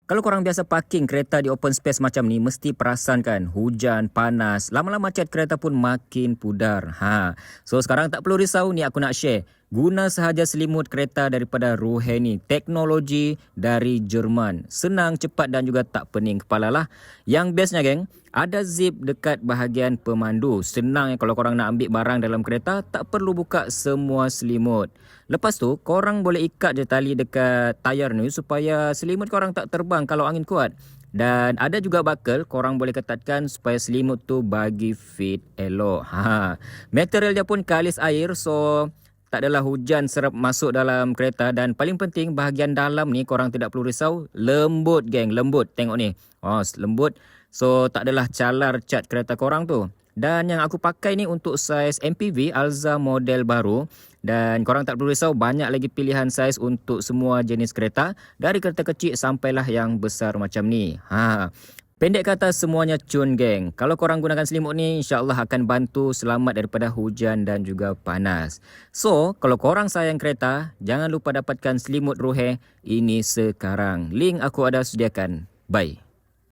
Kalau korang biasa parking kereta di open space macam ni, mesti perasan kan hujan, panas, lama-lama cat kereta pun makin pudar. So sekarang tak perlu risau, ni aku nak share. Guna sahaja selimut kereta daripada Ruheni, teknologi dari Jerman. Senang, cepat dan juga tak pening kepala lah. Yang bestnya geng, ada zip dekat bahagian pemandu. Senang kalau korang nak ambil barang dalam kereta, tak perlu buka semua selimut. Lepas tu, korang boleh ikat je tali dekat tayar ni supaya selimut korang tak terbang kalau angin kuat. Dan ada juga buckle, korang boleh ketatkan supaya selimut tu bagi fit elok. Material dia pun kalis air, so tak adalah hujan serap masuk dalam kereta. Dan paling penting, bahagian dalam ni korang tidak perlu risau. Lembut geng, lembut. Tengok ni. Lembut. So tak adalah calar cat kereta korang tu. Dan yang aku pakai ni untuk saiz MPV Alza model baru. Dan korang tak perlu risau, banyak lagi pilihan saiz untuk semua jenis kereta. Dari kereta kecil sampailah yang besar macam ni. Pendek kata, semuanya cun geng. Kalau korang gunakan selimut ni, insyaAllah akan bantu selamat daripada hujan dan juga panas. So, kalau korang sayang kereta, jangan lupa dapatkan selimut Ruhe ini sekarang. Link aku ada sediakan. Bye.